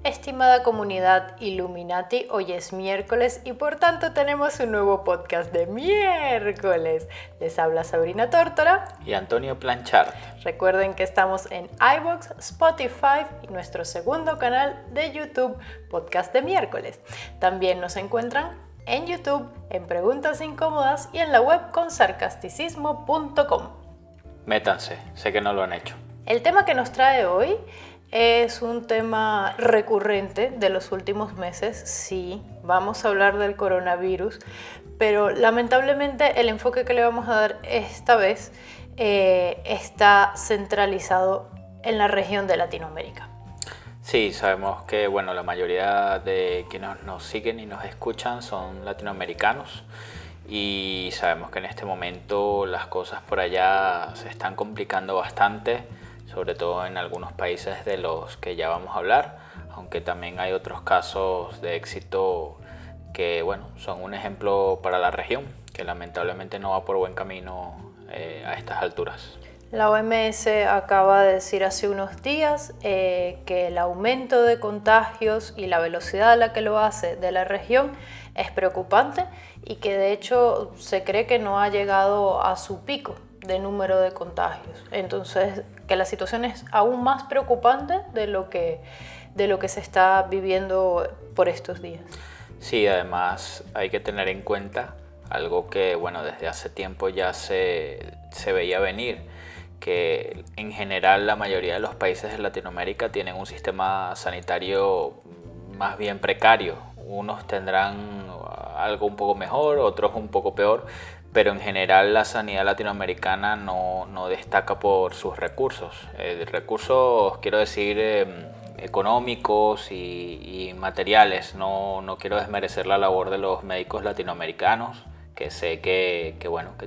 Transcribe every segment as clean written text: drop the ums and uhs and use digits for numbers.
Estimada comunidad Illuminati, hoy es miércoles y por tanto tenemos un nuevo podcast de miércoles. Les habla Sabrina Tórtora y Antonio Planchard. Recuerden que estamos en iVoox, Spotify y nuestro segundo canal de YouTube, Podcast de Miércoles. También nos encuentran en YouTube, en Preguntas Incómodas y en la web consarcasticismo.com. Métanse, sé que no lo han hecho. El tema que nos trae hoy es un tema recurrente de los últimos meses. Sí, vamos a hablar del coronavirus, pero lamentablemente el enfoque que le vamos a dar esta vez está centralizado en la región de Latinoamérica. Sí, sabemos que la mayoría de quienes nos siguen y nos escuchan son latinoamericanos y sabemos que en este momento las cosas por allá se están complicando bastante, sobre todo en algunos países de los que ya vamos a hablar, aunque también hay otros casos de éxito que son un ejemplo para la región, que lamentablemente no va por buen camino a estas alturas. La OMS acaba de decir hace unos días que el aumento de contagios y la velocidad a la que lo hace de la región es preocupante y que de hecho se cree que no ha llegado a su pico de número de contagios. Entonces, que la situación es aún más preocupante de lo que se está viviendo por estos días. Sí, además hay que tener en cuenta algo que desde hace tiempo ya se veía venir, que en general la mayoría de los países de Latinoamérica tienen un sistema sanitario más bien precario. Unos tendrán algo un poco mejor, otros un poco peor, pero en general la sanidad latinoamericana no destaca por sus recursos. Recursos, quiero decir, económicos y materiales. No quiero desmerecer la labor de los médicos latinoamericanos, que sé que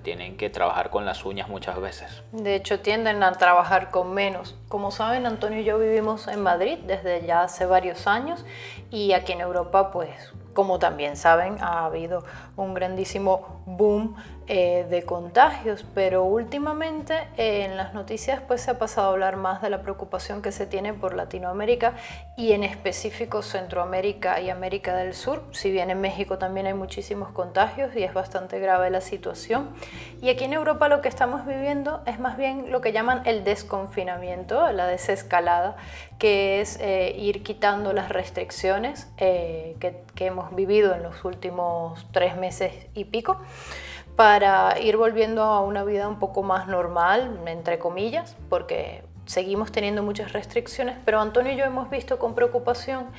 tienen que trabajar con las uñas muchas veces. De hecho, tienden a trabajar con menos. Como saben, Antonio y yo vivimos en Madrid desde ya hace varios años y aquí en Europa, como también saben, ha habido un grandísimo boom de contagios, pero últimamente en las noticias se ha pasado a hablar más de la preocupación que se tiene por Latinoamérica y en específico Centroamérica y América del Sur. Si bien en México también hay muchísimos contagios y es bastante grave la situación. Y aquí en Europa lo que estamos viviendo es más bien lo que llaman el desconfinamiento, la desescalada, que es ir quitando las restricciones que hemos vivido en los últimos 3 meses y pico, para ir volviendo a una vida un poco más normal, entre comillas, porque seguimos teniendo muchas restricciones, pero Antonio y yo hemos visto con preocupación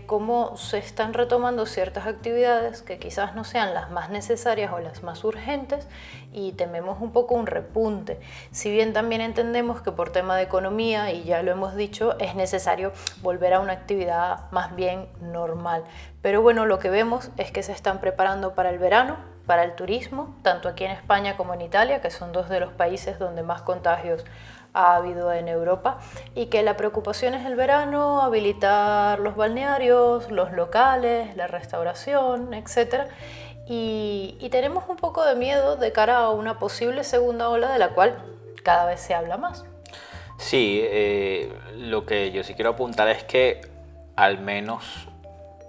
cómo se están retomando ciertas actividades que quizás no sean las más necesarias o las más urgentes y tememos un poco un repunte. Si bien también entendemos que por tema de economía, y ya lo hemos dicho, es necesario volver a una actividad más bien normal. Pero lo que vemos es que se están preparando para el verano, para el turismo, tanto aquí en España como en Italia, que son 2 de los países donde más contagios ha habido en Europa, y que la preocupación es el verano, habilitar los balnearios, los locales, la restauración, etc. Y tenemos un poco de miedo de cara a una posible segunda ola de la cual cada vez se habla más. Sí, lo que yo sí quiero apuntar es que al menos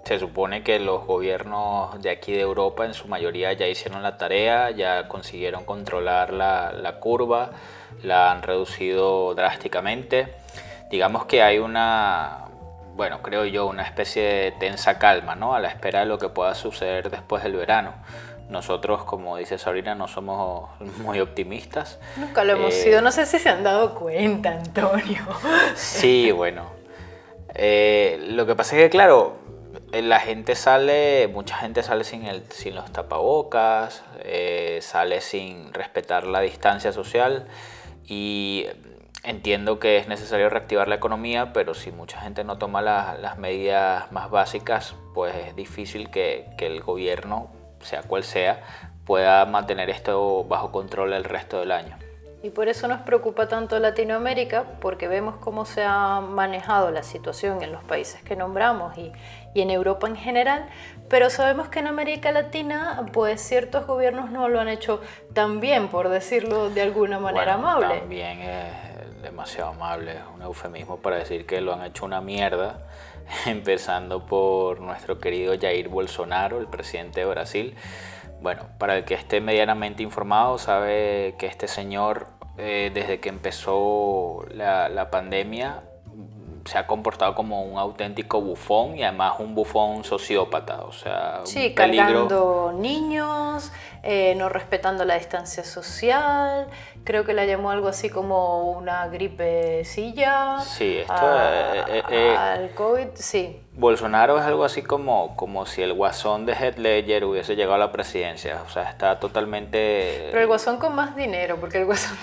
se supone que los gobiernos de aquí de Europa en su mayoría ya hicieron la tarea, ya consiguieron controlar la curva, la han reducido drásticamente. Digamos que hay creo yo, una especie de tensa calma, ¿no? A la espera de lo que pueda suceder después del verano. Nosotros, como dice Sabrina, no somos muy optimistas. Nunca lo hemos sido, no sé si se han dado cuenta, Antonio. Sí, lo que pasa es que, claro, mucha gente sale sin los tapabocas, sale sin respetar la distancia social y entiendo que es necesario reactivar la economía, pero si mucha gente no toma las medidas más básicas, pues es difícil que el gobierno, sea cual sea, pueda mantener esto bajo control el resto del año. Y por eso nos preocupa tanto Latinoamérica, porque vemos cómo se ha manejado la situación en los países que nombramos y en Europa en general, pero sabemos que en América Latina ciertos gobiernos no lo han hecho tan bien, por decirlo de alguna manera amable. También es demasiado amable, es un eufemismo para decir que lo han hecho una mierda. empezando por nuestro querido Jair Bolsonaro, el presidente de Brasil. Bueno, para el que esté medianamente informado, sabe que este señor, desde que empezó la pandemia, se ha comportado como un auténtico bufón y además un bufón sociópata, o sea, Sí, un peligro. cargando niños, no respetando la distancia social, creo que la llamó algo así como una gripecilla. Sí, esto al COVID, sí. Bolsonaro es algo así como si el guasón de Heath Ledger hubiese llegado a la presidencia, o sea, está totalmente... Pero el guasón con más dinero, porque el guasón,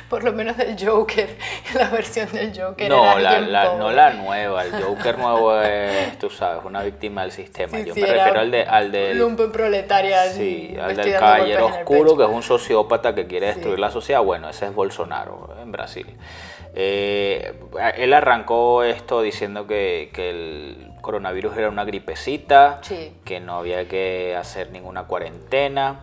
por lo menos del Joker, la versión del Joker No, era alguien pobre. no la nueva, el Joker nuevo es, tú sabes, una víctima del sistema. Sí, Yo sí, me refiero al del... lumpen proletaria. Sí, al estoy del dando caballero golpes en el oscuro, pecho. que es un sociópata que quiere destruir Sí. la sociedad. Bueno, ese es Bolsonaro en Brasil. Él arrancó esto diciendo que el coronavirus era una gripecita, Sí. que no había que hacer ninguna cuarentena.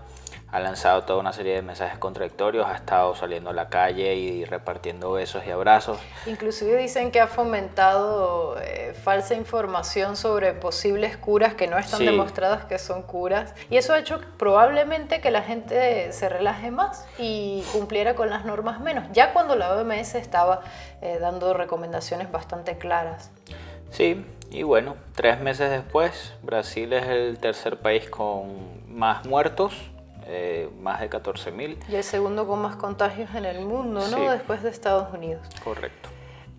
Ha lanzado toda una serie de mensajes contradictorios, ha estado saliendo a la calle y repartiendo besos y abrazos. Inclusive dicen que ha fomentado falsa información sobre posibles curas que no están Sí. demostradas que son curas. Y eso ha hecho probablemente que la gente se relaje más y cumpliera con las normas menos, ya cuando la OMS estaba dando recomendaciones bastante claras. Sí, y bueno, 3 meses después, Brasil es el tercer país con más muertos, más de 14.000. Y el segundo con más contagios en el mundo, ¿no? Sí. Después de Estados Unidos. Correcto.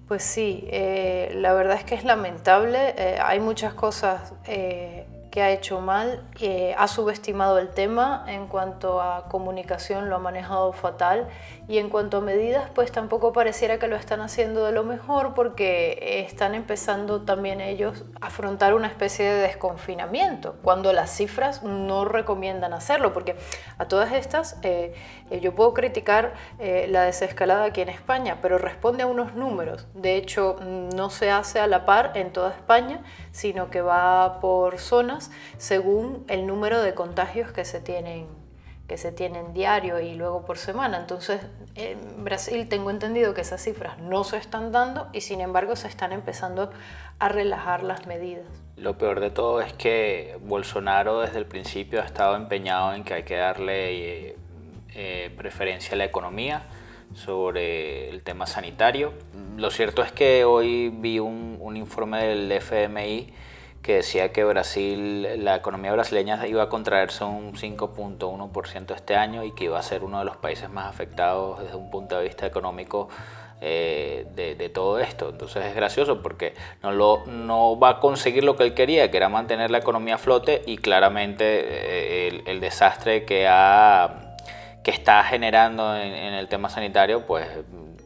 Pues sí, la verdad es que es lamentable. Hay muchas cosas que ha hecho mal. Ha subestimado el tema. En cuanto a comunicación lo ha manejado fatal. Y en cuanto a medidas, pues tampoco pareciera que lo están haciendo de lo mejor, porque están empezando también ellos a afrontar una especie de desconfinamiento, cuando las cifras no recomiendan hacerlo, porque a todas estas yo puedo criticar la desescalada aquí en España, pero responde a unos números. De hecho, no se hace a la par en toda España, sino que va por zonas según el número de contagios que se tienen diario y luego por semana. Entonces, en Brasil tengo entendido que esas cifras no se están dando y sin embargo se están empezando a relajar las medidas. Lo peor de todo es que Bolsonaro desde el principio ha estado empeñado en que hay que darle preferencia a la economía sobre el tema sanitario. Lo cierto es que hoy vi un informe del FMI que decía que la economía brasileña iba a contraerse un 5.1% este año y que iba a ser uno de los países más afectados desde un punto de vista económico de todo esto. Entonces es gracioso porque no va a conseguir lo que él quería, que era mantener la economía a flote, y claramente el desastre que está generando en el tema sanitario, pues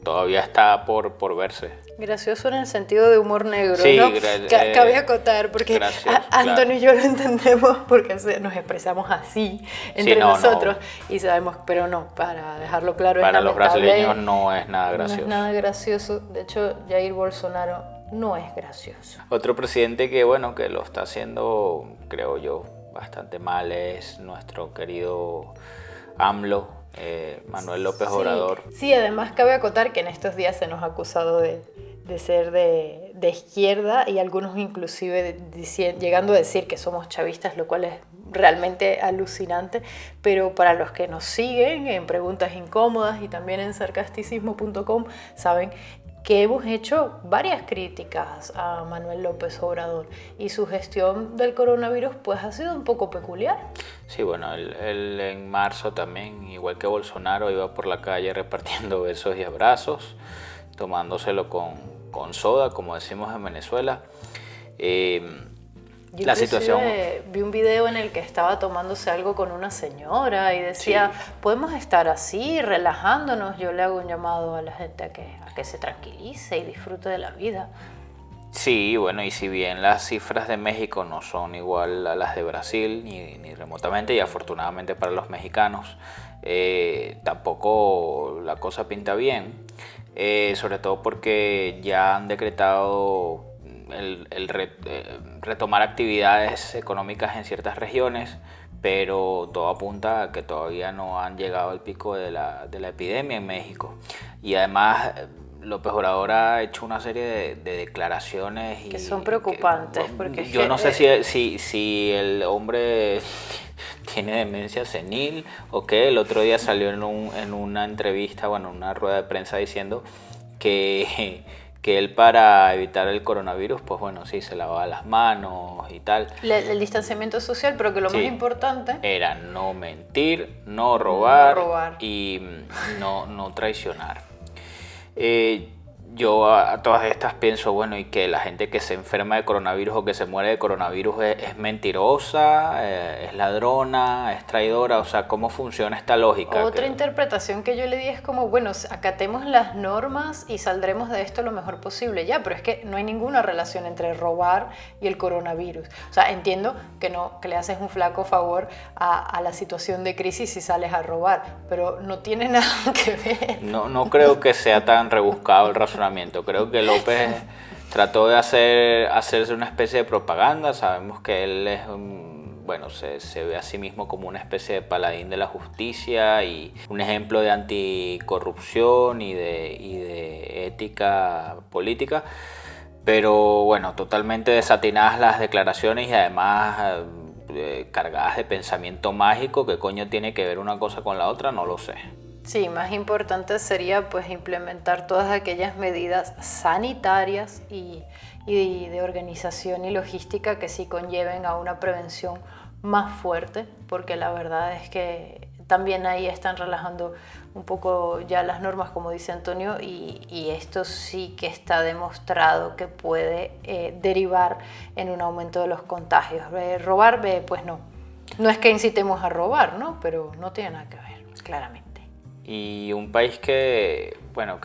todavía está por verse. Gracioso en el sentido de humor negro, Sí, ¿no? Cabe acotar, porque gracioso, Antonio y yo lo entendemos porque nos expresamos así entre nosotros y sabemos, pero no, para dejarlo claro, para es los lamentable, brasileños no es nada gracioso. No es nada gracioso. De hecho, Jair Bolsonaro no es gracioso. Otro presidente que lo está haciendo, creo yo, bastante mal es nuestro querido AMLO, Manuel López Obrador. Sí, además cabe acotar que en estos días se nos ha acusado de ser de izquierda y algunos inclusive llegando a decir que somos chavistas, lo cual es realmente alucinante, pero para los que nos siguen en Preguntas Incómodas y también en sarcasticismo.com saben que hemos hecho varias críticas a Manuel López Obrador y su gestión del coronavirus pues ha sido un poco peculiar. Sí, bueno, él en marzo también, igual que Bolsonaro, iba por la calle repartiendo besos y abrazos, tomándoselo con soda, como decimos en Venezuela. La situación... Vi un video en el que estaba tomándose algo con una señora y decía, sí, podemos estar así, relajándonos. Yo le hago un llamado a la gente a que se tranquilice y disfrute de la vida. Sí, bueno, y si bien las cifras de México no son igual a las de Brasil, ni remotamente, y afortunadamente para los mexicanos, tampoco la cosa pinta bien, sobre todo porque ya han decretado retomar actividades económicas en ciertas regiones, pero todo apunta a que todavía no han llegado al pico de la epidemia en México. Y además López Obrador ha hecho una serie de declaraciones que son preocupantes. Porque yo no sé si el hombre tiene demencia senil o qué. El otro día salió en una entrevista, bueno, en una rueda de prensa diciendo que él, para evitar el coronavirus, pues bueno, sí, se lavaba las manos y tal. El distanciamiento social, pero que lo más importante era no mentir, no robar, y no traicionar. Yo a todas estas pienso, bueno, y que la gente que se enferma de coronavirus o que se muere de coronavirus es mentirosa, es ladrona, es traidora. O sea, ¿cómo funciona esta lógica? Otra interpretación que yo le di es como, bueno, acatemos las normas y saldremos de esto lo mejor posible. Ya, pero es que no hay ninguna relación entre robar y el coronavirus. O sea, entiendo que le haces un flaco favor a la situación de crisis si sales a robar, pero no tiene nada que ver. No creo que sea tan rebuscado el razonamiento. Creo que López trató de hacerse una especie de propaganda. Sabemos que él es bueno, se ve a sí mismo como una especie de paladín de la justicia y un ejemplo de anticorrupción y de ética política. Pero bueno, totalmente desatinadas las declaraciones y además cargadas de pensamiento mágico. ¿Qué coño tiene que ver una cosa con la otra? No lo sé. Sí, más importante sería pues implementar todas aquellas medidas sanitarias y de organización y logística que sí conlleven a una prevención más fuerte, porque la verdad es que también ahí están relajando un poco ya las normas, como dice Antonio, y esto sí que está demostrado que puede derivar en un aumento de los contagios. Robar, pues no es que incitemos a robar, ¿no? Pero no tiene nada que ver, claramente. Y un país que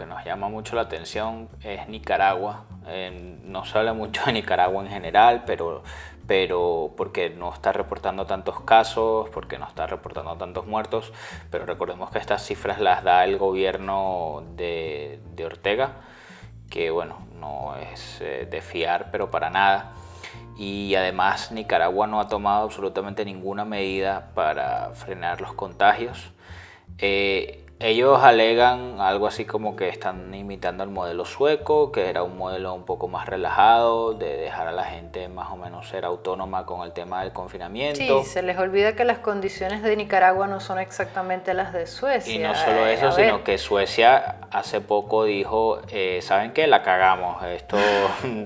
nos llama mucho la atención es Nicaragua. No se habla mucho de Nicaragua en general, pero porque no está reportando tantos casos, porque no está reportando tantos muertos, pero recordemos que estas cifras las da el gobierno de Ortega, que bueno, no es de fiar, pero para nada. Y además Nicaragua no ha tomado absolutamente ninguna medida para frenar los contagios. Ellos alegan algo así como que están imitando el modelo sueco, que era un modelo un poco más relajado, de dejar a la gente más o menos ser autónoma con el tema del confinamiento. Sí, se les olvida que las condiciones de Nicaragua no son exactamente las de Suecia. Y no solo eso, sino que Suecia hace poco dijo, ¿saben qué? La cagamos, esto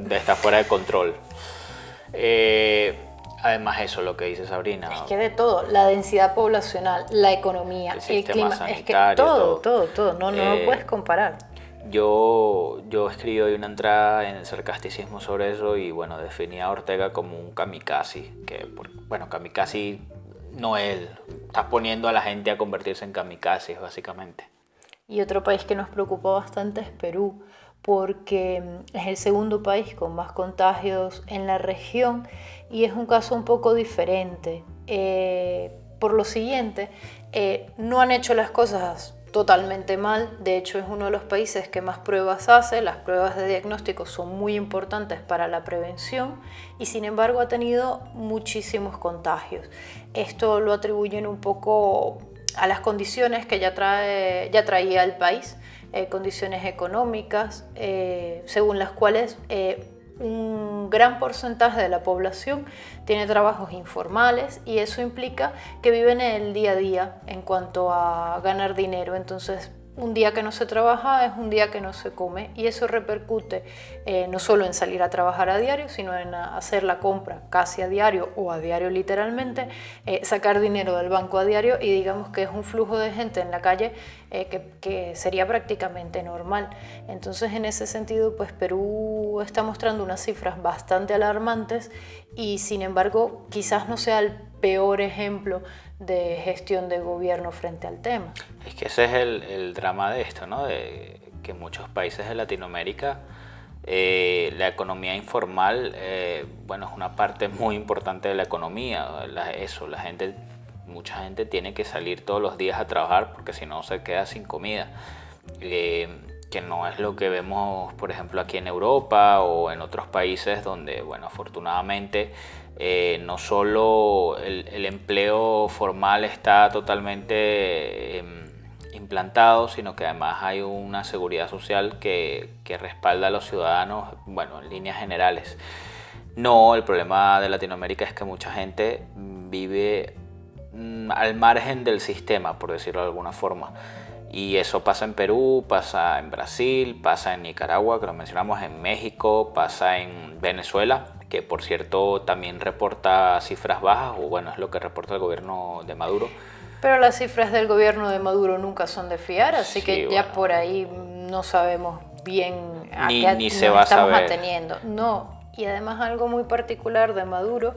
está fuera de control. Además eso, lo que dice Sabrina. Es que de todo, la densidad poblacional, la economía, el clima, sanitario, es que todo, no lo puedes comparar. Yo escribí hoy una entrada en el Sarcasticismo sobre eso y bueno, definía a Ortega como un kamikaze, kamikaze no él, está poniendo a la gente a convertirse en kamikazes básicamente. Y otro país que nos preocupó bastante es Perú, porque es el segundo país con más contagios en la región y es un caso un poco diferente. Por lo siguiente, no han hecho las cosas totalmente mal, de hecho es uno de los países que más pruebas hace, las pruebas de diagnóstico son muy importantes para la prevención y sin embargo ha tenido muchísimos contagios. Esto lo atribuyen un poco a las condiciones que ya traía el país, condiciones económicas, según las cuales un gran porcentaje de la población tiene trabajos informales y eso implica que viven el día a día en cuanto a ganar dinero. Entonces, un día que no se trabaja es un día que no se come y eso repercute no solo en salir a trabajar a diario, sino en hacer la compra casi a diario o a diario literalmente, sacar dinero del banco a diario y digamos que es un flujo de gente en la calle que sería prácticamente normal. Entonces en ese sentido pues Perú está mostrando unas cifras bastante alarmantes y sin embargo quizás no sea el peor ejemplo de gestión de gobierno frente al tema. Es que ese es el drama de esto, ¿no? De que en muchos países de Latinoamérica la economía informal, es una parte muy importante de la economía. Mucha gente tiene que salir todos los días a trabajar porque si no se queda sin comida. Que no es lo que vemos, por ejemplo, aquí en Europa o en otros países donde, afortunadamente, no solo el empleo formal está totalmente implantado, sino que además hay una seguridad social que respalda a los ciudadanos, bueno, en líneas generales. No, el problema de Latinoamérica es que mucha gente vive al margen del sistema, por decirlo de alguna forma. Y eso pasa en Perú, pasa en Brasil, pasa en Nicaragua, que lo mencionamos, en México, pasa en Venezuela, que por cierto también reporta cifras bajas, o bueno, es lo que reporta el gobierno de Maduro. Pero las cifras del gobierno de Maduro nunca son de fiar, así Sí, que bueno, ya por ahí no sabemos bien a ni qué se nos va a estamos saber. ateniendo. No, y además algo muy particular de Maduro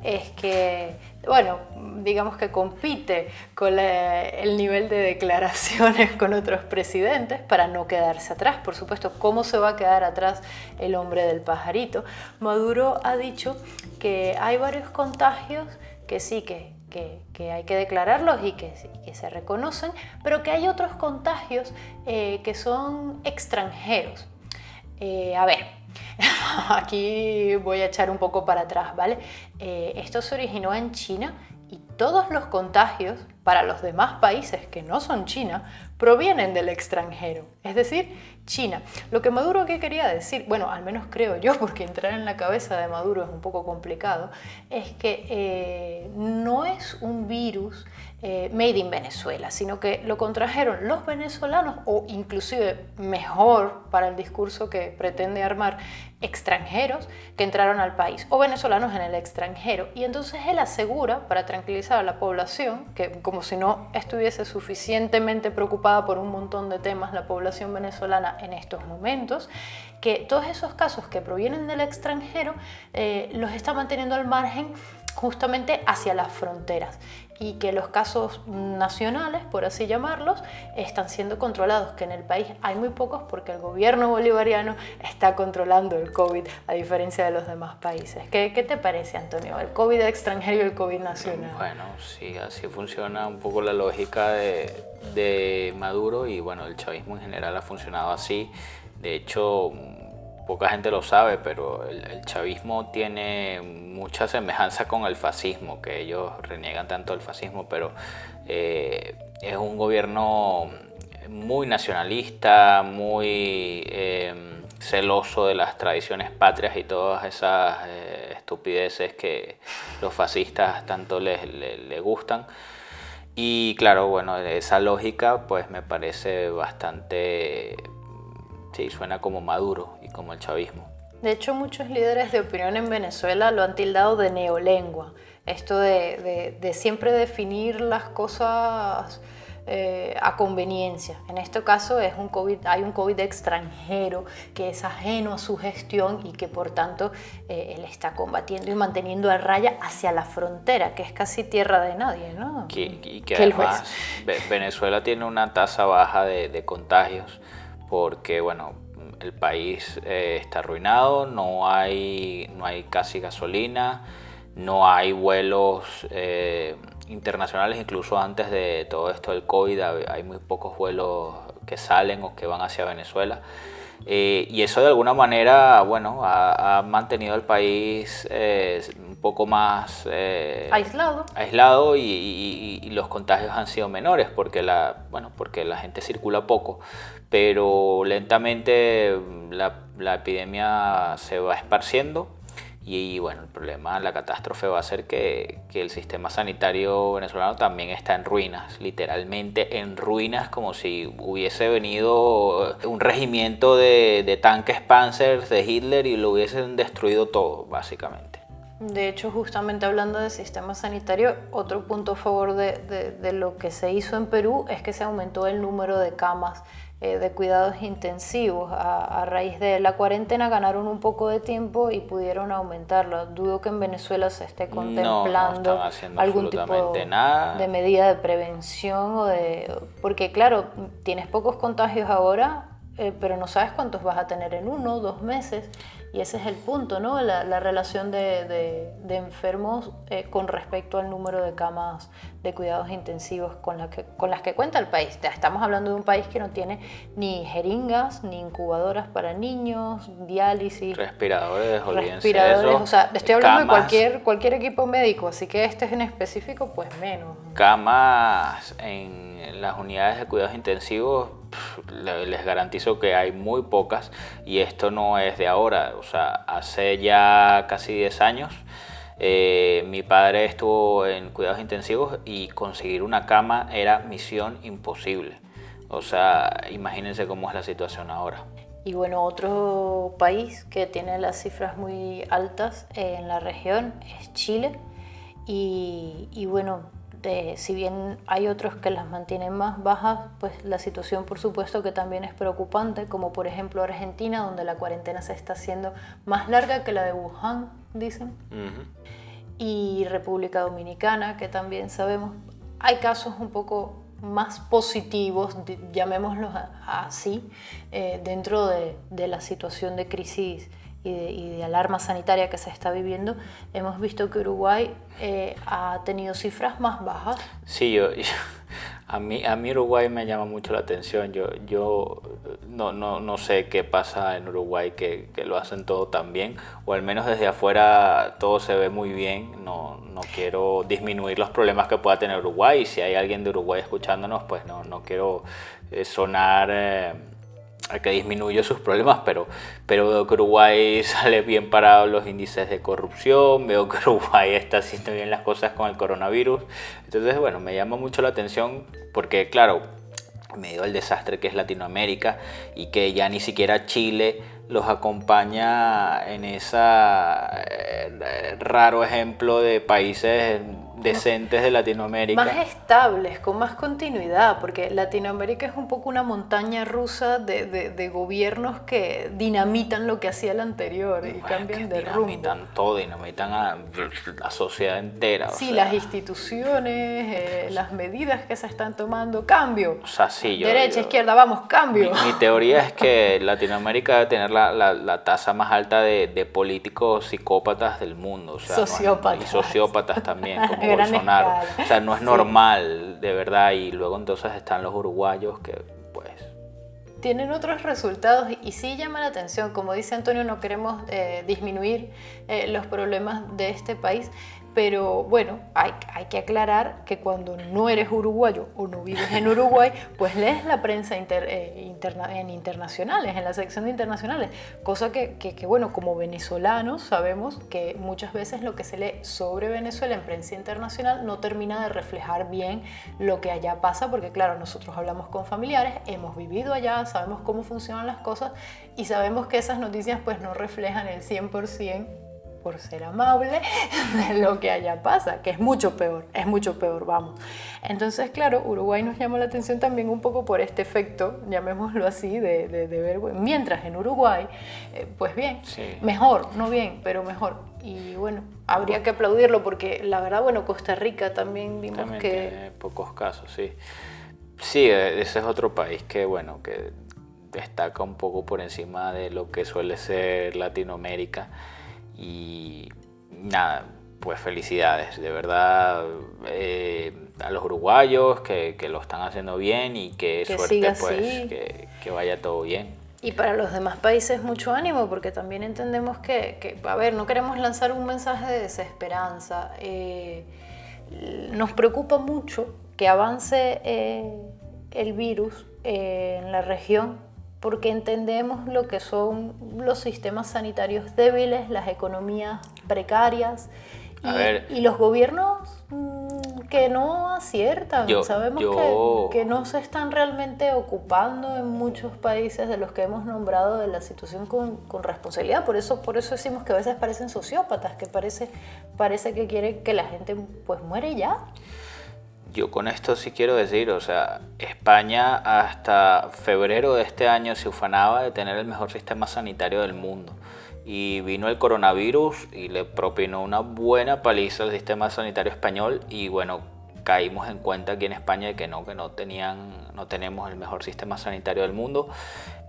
es que, bueno, digamos que compite con el nivel de declaraciones con otros presidentes para no quedarse atrás. Por supuesto, ¿cómo se va a quedar atrás el hombre del pajarito? Maduro ha dicho que hay varios contagios que sí, que hay que declararlos y que se reconocen, pero que hay otros contagios que son extranjeros. A ver, aquí voy a echar un poco para atrás, ¿vale? Esto se originó en China y todos los contagios para los demás países que no son China provienen del extranjero, es decir, China. Lo que Maduro ¿qué quería decir? Bueno, al menos creo yo, porque entrar en la cabeza de Maduro es un poco complicado, es que no es un virus made in Venezuela, sino que lo contrajeron los venezolanos, o inclusive mejor para el discurso que pretende armar, extranjeros que entraron al país o venezolanos en el extranjero. Y entonces él asegura, para tranquilizar a la población, que como si no estuviese suficientemente preocupada por un montón de temas la población venezolana en estos momentos, que todos esos casos que provienen del extranjero los está manteniendo al margen justamente hacia las fronteras, y que los casos nacionales, por así llamarlos, están siendo controlados, que en el país hay muy pocos porque el gobierno bolivariano está controlando el COVID a diferencia de los demás países. ¿Qué te parece, Antonio? ¿El COVID extranjero y el COVID nacional? Bueno, sí, así funciona un poco la lógica de Maduro, y bueno, el chavismo en general ha funcionado así. De hecho, poca gente lo sabe, pero el chavismo tiene mucha semejanza con el fascismo, que ellos reniegan tanto del fascismo, pero es un gobierno muy nacionalista, muy celoso de las tradiciones patrias y todas esas estupideces que los fascistas tanto les gustan. Y claro, bueno, esa lógica pues me parece bastante... Sí, suena como Maduro y como el chavismo. De hecho, muchos líderes de opinión en Venezuela lo han tildado de neolengua. Esto de siempre definir las cosas a conveniencia. En este caso es hay un COVID extranjero que es ajeno a su gestión y que por tanto él está combatiendo y manteniendo a raya hacia la frontera, que es casi tierra de nadie, ¿no? Y que además Venezuela tiene una tasa baja de contagios, porque bueno, el país está arruinado, no hay casi gasolina, no hay vuelos internacionales, incluso antes de todo esto del COVID hay muy pocos vuelos que salen o que van hacia Venezuela. Y eso de alguna manera, bueno, ha mantenido al país un poco más aislado y los contagios han sido menores porque porque la gente circula poco, pero lentamente la epidemia se va esparciendo. Y bueno, el problema, la catástrofe va a ser que el sistema sanitario venezolano también está en ruinas, literalmente en ruinas, como si hubiese venido un regimiento de tanques Panzer de Hitler y lo hubiesen destruido todo, básicamente. De hecho, justamente hablando del sistema sanitario, otro punto a favor de lo que se hizo en Perú es que se aumentó el número de camas de cuidados intensivos. A raíz de la cuarentena ganaron un poco de tiempo y pudieron aumentarlo. Dudo que en Venezuela se esté contemplando algún tipo de medida de prevención porque claro, tienes pocos contagios ahora, pero no sabes cuántos vas a tener en 1 o 2 meses, Y ese es el punto, ¿no? La relación de enfermos con respecto al número de camas de cuidados intensivos con las que cuenta el país. Ya estamos hablando de un país que no tiene ni jeringas, ni incubadoras para niños, diálisis, respiradores, o sea, estoy hablando camas, de cualquier equipo médico, así que este es en específico, pues menos. camas en las unidades de cuidados intensivos. Les garantizo que hay muy pocas, y esto no es de ahora, o sea, hace ya casi 10 años mi padre estuvo en cuidados intensivos y conseguir una cama era misión imposible. O sea, imagínense cómo es la situación ahora. Y bueno, otro país que tiene las cifras muy altas en la región es Chile. Y bueno, si bien hay otros que las mantienen más bajas, pues la situación por supuesto que también es preocupante, como por ejemplo Argentina, donde la cuarentena se está haciendo más larga que la de Wuhan, dicen. Y República Dominicana, que también sabemos, hay casos un poco más positivos, llamémoslos así, dentro de la situación de crisis y de alarma sanitaria que se está viviendo. Hemos visto que Uruguay ha tenido cifras más bajas. Sí, a mí Uruguay me llama mucho la atención. Yo no sé qué pasa en Uruguay, que lo hacen todo tan bien, o al menos desde afuera todo se ve muy bien. No quiero disminuir los problemas que pueda tener Uruguay, y si hay alguien de Uruguay escuchándonos, pues no quiero sonar a que disminuyo sus problemas, pero veo que Uruguay sale bien parado en los índices de corrupción, veo que Uruguay está haciendo bien las cosas con el coronavirus. Entonces, bueno, me llama mucho la atención porque, claro, en medio del desastre que es Latinoamérica, y que ya ni siquiera Chile los acompaña en ese raro ejemplo de países decentes de Latinoamérica. Más estables, con más continuidad, porque Latinoamérica es un poco una montaña rusa de gobiernos que dinamitan lo que hacía el anterior y cambian de rumbo. Dinamitan todo, dinamitan a la sociedad entera. Sí, las instituciones, las medidas que se están tomando, cambio. O sea, sí, Derecha, izquierda, vamos, cambio. Mi teoría es que Latinoamérica debe tener la tasa más alta de políticos psicópatas del mundo. O sea, sociópatas. Y sociópatas también, como Gran Bolsonaro. escala. O sea, no es normal, de verdad. Y luego entonces están los uruguayos que, pues... tienen otros resultados y sí llama la atención. Como dice Antonio, no queremos disminuir los problemas de este país, pero bueno, hay que aclarar que cuando no eres uruguayo o no vives en Uruguay, pues lees la prensa en internacionales, en la sección de internacionales, cosa que bueno, como venezolanos sabemos que muchas veces lo que se lee sobre Venezuela en prensa internacional no termina de reflejar bien lo que allá pasa, porque claro, nosotros hablamos con familiares, hemos vivido allá, sabemos cómo funcionan las cosas y sabemos que esas noticias pues no reflejan el 100%, por ser amable, de lo que allá pasa, que es mucho peor, vamos. Entonces, claro, Uruguay nos llamó la atención también un poco por este efecto, llamémoslo así, de ver, bueno, mientras en Uruguay, pues bien, sí. Mejor, no bien, pero mejor. Y bueno, habría que aplaudirlo porque la verdad, bueno, Costa Rica también vimos también que... tiene pocos casos, sí. Sí, ese es otro país que, bueno, que destaca un poco por encima de lo que suele ser Latinoamérica. Y nada, pues felicidades, de verdad, a los uruguayos que lo están haciendo bien, y que suerte pues que vaya todo bien. Y para los demás países mucho ánimo, porque también entendemos que a ver, no queremos lanzar un mensaje de desesperanza. Nos preocupa mucho que avance el virus en la región, porque entendemos lo que son los sistemas sanitarios débiles, las economías precarias y los gobiernos que no aciertan. Sabemos que no se están realmente ocupando en muchos países de los que hemos nombrado de la situación con responsabilidad. Por eso decimos que a veces parecen sociópatas, que parece que quieren que la gente pues muere ya. Yo con esto sí quiero decir, o sea, España hasta febrero de este año se ufanaba de tener el mejor sistema sanitario del mundo. Y vino el coronavirus y le propinó una buena paliza al sistema sanitario español, y bueno, caímos en cuenta aquí en España de que no tenemos el mejor sistema sanitario del mundo.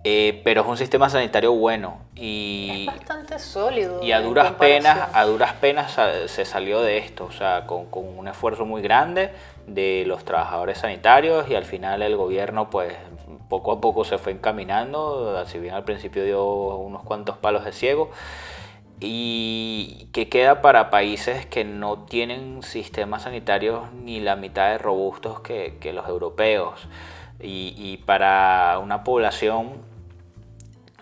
pero es un sistema sanitario bueno Es bastante sólido y a en duras comparación. penas se salió de esto, o sea, con un esfuerzo muy grande de los trabajadores sanitarios y al final el gobierno pues poco a poco se fue encaminando, si bien al principio dio unos cuantos palos de ciego, y que queda para países que no tienen sistemas sanitarios ni la mitad de robustos que los europeos y para una población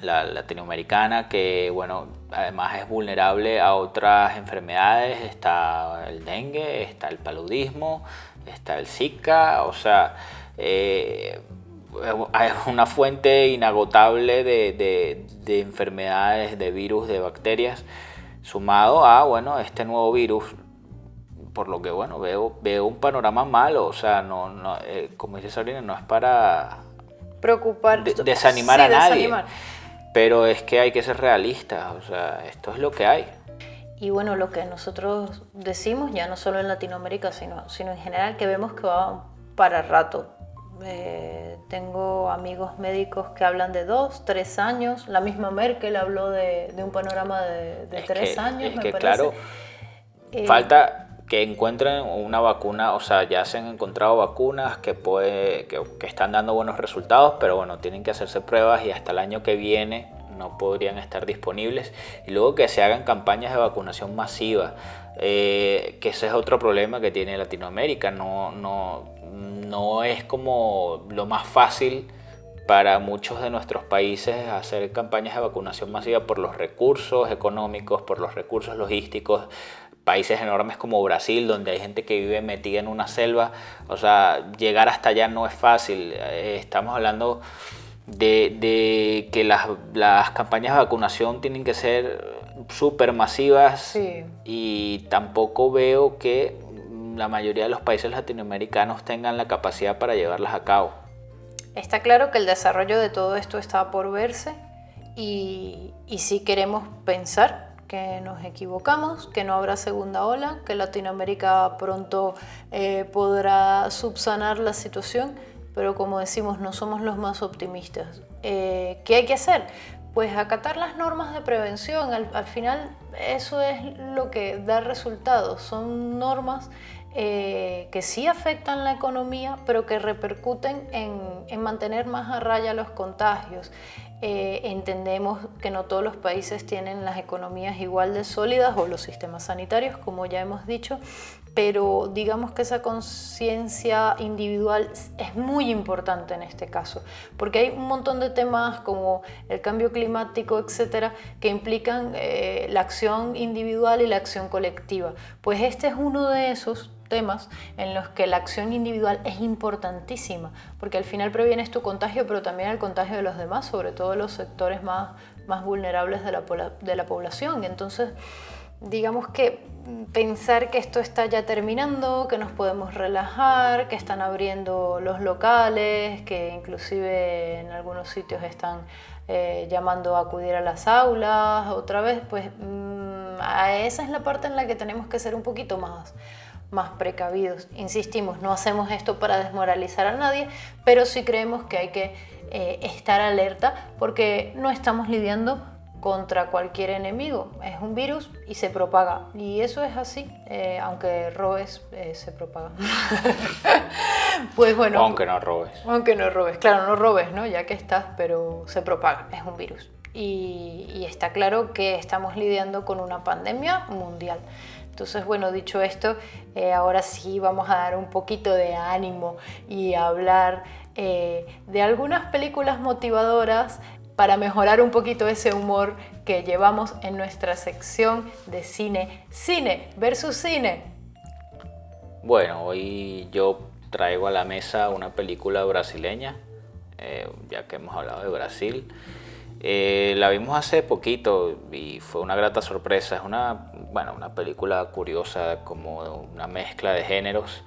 la latinoamericana que bueno además es vulnerable a otras enfermedades, está el dengue, está el paludismo, está el Zika, o sea es una fuente inagotable de enfermedades, de virus, de bacterias, sumado a bueno este nuevo virus, por lo que bueno veo un panorama malo, o sea como dice Sabrina, no es para Preocupar, desanimar sí, a nadie, desanimar. pero es que hay que ser realistas, o sea, esto es lo que hay. Y bueno, lo que nosotros decimos, ya no solo en Latinoamérica, sino en general, que vemos que va para rato. Tengo amigos médicos que hablan de 2, 3 años. La misma Merkel habló de un panorama de 3 años, me parece. Claro, falta que encuentren una vacuna, o sea, ya se han encontrado vacunas que están dando buenos resultados, pero bueno, tienen que hacerse pruebas y hasta el año que viene no podrían estar disponibles. Y luego que se hagan campañas de vacunación masiva, que ese es otro problema que tiene Latinoamérica, no es como lo más fácil para muchos de nuestros países hacer campañas de vacunación masiva por los recursos económicos, por los recursos logísticos. Países enormes como Brasil, donde hay gente que vive metida en una selva, o sea, llegar hasta allá no es fácil. Estamos hablando de que las campañas de vacunación tienen que ser súper masivas, Sí. y tampoco veo que la mayoría de los países latinoamericanos tengan la capacidad para llevarlas a cabo. Está claro que el desarrollo de todo esto está por verse y si queremos pensar que nos equivocamos, que no habrá segunda ola, que Latinoamérica pronto podrá subsanar la situación, pero como decimos, no somos los más optimistas. ¿Qué hay que hacer? Pues acatar las normas de prevención. Al final eso es lo que da resultados. Son normas que sí afectan la economía, pero que repercuten en mantener más a raya los contagios. Entendemos que no todos los países tienen las economías igual de sólidas o los sistemas sanitarios, como ya hemos dicho, pero digamos que esa conciencia individual es muy importante en este caso, porque hay un montón de temas como el cambio climático, etcétera, que implican la acción individual y la acción colectiva. Pues este es uno de esos temas en los que la acción individual es importantísima, porque al final previenes tu contagio, pero también el contagio de los demás, sobre todo los sectores más vulnerables de la población. Entonces, digamos que pensar que esto está ya terminando, que nos podemos relajar, que están abriendo los locales, que inclusive en algunos sitios están llamando a acudir a las aulas otra vez, pues esa es la parte en la que tenemos que ser un poquito más precavidos. Insistimos, no hacemos esto para desmoralizar a nadie, pero sí creemos que hay que estar alerta porque no estamos lidiando contra cualquier enemigo. Es un virus y se propaga. Y eso es así, aunque robes, se propaga. Pues bueno. Aunque no robes. Aunque no robes. Claro, no robes, ¿no? Ya que estás, pero se propaga. Es un virus. Y está claro que estamos lidiando con una pandemia mundial. Entonces, bueno, dicho esto, ahora sí vamos a dar un poquito de ánimo y a hablar de algunas películas motivadoras para mejorar un poquito ese humor que llevamos en nuestra sección de cine. Cine versus cine. Bueno, hoy yo traigo a la mesa una película brasileña, ya que hemos hablado de Brasil. La vimos hace poquito y fue una grata sorpresa. Es una película curiosa, como una mezcla de géneros,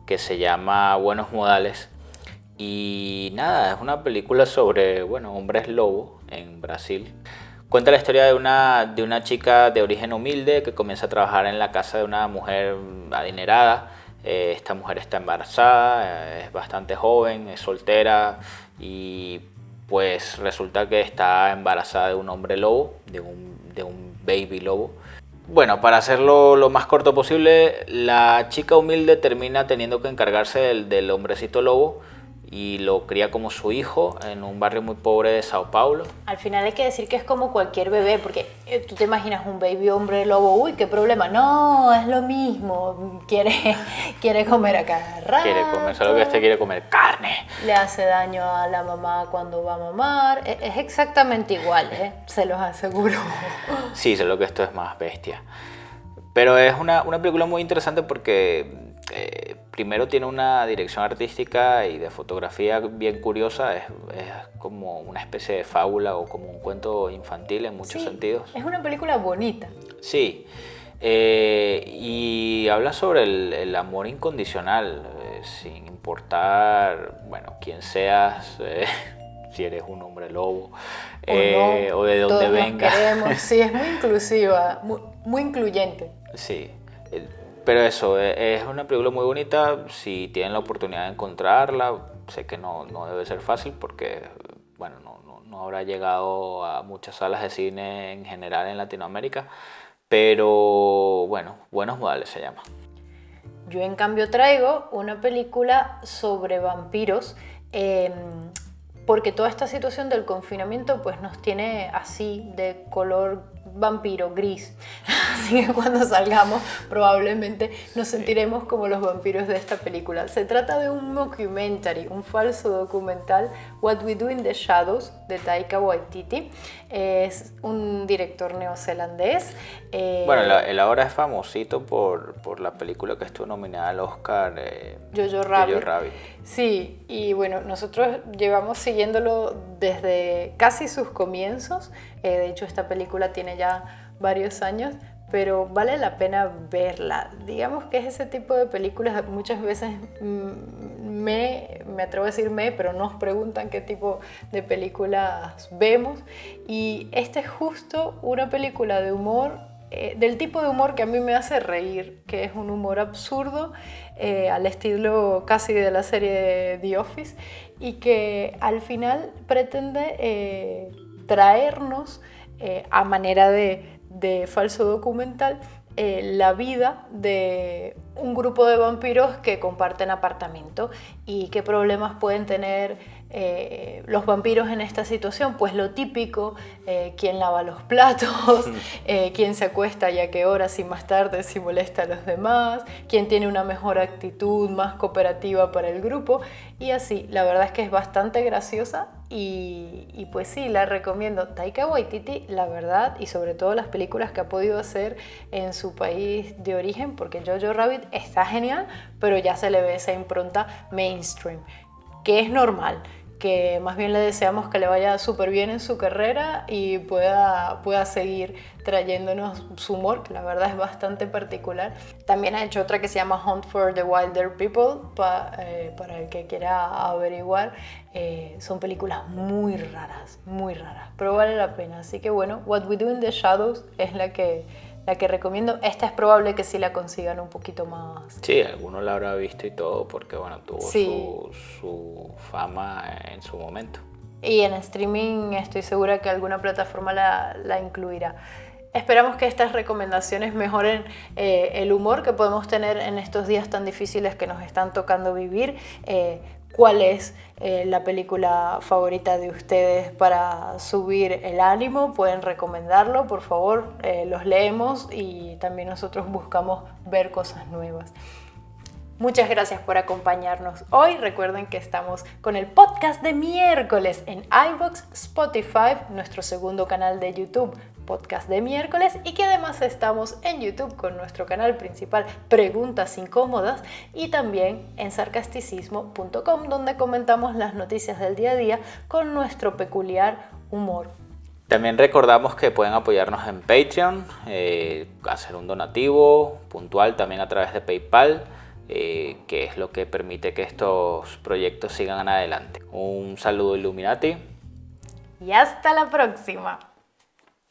que se llama Buenos Modales. Y nada, es una película sobre, hombres lobo en Brasil. Cuenta la historia de una chica de origen humilde que comienza a trabajar en la casa de una mujer adinerada. Esta mujer está embarazada, es bastante joven, es soltera y pues resulta que está embarazada de un hombre lobo, de un baby lobo. Bueno, para hacerlo lo más corto posible, la chica humilde termina teniendo que encargarse del hombrecito lobo y lo cría como su hijo en un barrio muy pobre de Sao Paulo. Al final hay que decir que es como cualquier bebé, porque tú te imaginas un baby hombre lobo, uy, qué problema. No, es lo mismo, quiere comer a cada rato. Quiere comer, solo que este quiere comer carne. Le hace daño a la mamá cuando va a mamar. Es exactamente igual, se los aseguro. Sí, solo que esto es más bestia. Pero es una película muy interesante porque primero tiene una dirección artística y de fotografía bien curiosa. Es como una especie de fábula o como un cuento infantil en muchos sentidos. Es una película bonita. Sí, y habla sobre el amor incondicional, sin importar, bueno, quién seas, si eres un hombre lobo o de dónde vengas. Sí, es muy inclusiva, muy incluyente. Sí, pero eso, es una película muy bonita. Si tienen la oportunidad de encontrarla, sé que no debe ser fácil porque, bueno, no habrá llegado a muchas salas de cine en general en Latinoamérica, pero bueno, Buenos Modales se llama. Yo en cambio traigo una película sobre vampiros, porque toda esta situación del confinamiento pues nos tiene así de color vampiro gris, así que cuando salgamos probablemente nos sentiremos como los vampiros de esta película. Se trata de un mockumentary, un falso documental, What We Do in the Shadows, de Taika Waititi. Es un director neozelandés. Bueno, él ahora es famosito por la película que estuvo nominada al Oscar, Jojo Rabbit. Sí, y bueno, nosotros llevamos siguiéndolo desde casi sus comienzos. De hecho, esta película tiene ya varios años, pero vale la pena verla. Digamos que es ese tipo de películas, muchas veces me atrevo a decir pero nos preguntan qué tipo de películas vemos. Y esta es justo una película de humor, del tipo de humor que a mí me hace reír, que es un humor absurdo, al estilo casi de la serie The Office, y que al final pretende traernos a manera de falso documental la vida de un grupo de vampiros que comparten apartamento y qué problemas pueden tener los vampiros en esta situación. Pues lo típico, quién lava los platos, quién se acuesta y a qué horas y más tarde si molesta a los demás, quién tiene una mejor actitud, más cooperativa para el grupo, y así. La verdad es que es bastante graciosa y pues sí, la recomiendo. Taika Waititi, la verdad, y sobre todo las películas que ha podido hacer en su país de origen, porque Jojo Rabbit está genial, pero ya se le ve esa impronta mainstream, que es normal, que más bien le deseamos que le vaya súper bien en su carrera y pueda seguir trayéndonos su humor, que la verdad es bastante particular. También ha hecho otra que se llama Hunt for the Wilder People, para el que quiera averiguar. Son películas muy raras, pero vale la pena. Así que bueno, What We Do in the Shadows es la que recomiendo. Esta es probable que sí la consigan un poquito más. Sí, alguno la habrá visto y todo porque bueno, tuvo su fama en su momento. Y en streaming estoy segura que alguna plataforma la incluirá. Esperamos que estas recomendaciones mejoren el humor que podemos tener en estos días tan difíciles que nos están tocando vivir. ¿Cuál es la película favorita de ustedes para subir el ánimo? Pueden recomendarlo, por favor, los leemos y también nosotros buscamos ver cosas nuevas. Muchas gracias por acompañarnos hoy. Recuerden que estamos con el podcast de miércoles en iVoox, Spotify, nuestro segundo canal de YouTube, Podcast de Miércoles, y que además estamos en YouTube con nuestro canal principal Preguntas Incómodas y también en sarcasticismo.com, donde comentamos las noticias del día a día con nuestro peculiar humor. También recordamos que pueden apoyarnos en Patreon, hacer un donativo puntual también a través de PayPal, que es lo que permite que estos proyectos sigan adelante. Un saludo Illuminati. Y hasta la próxima.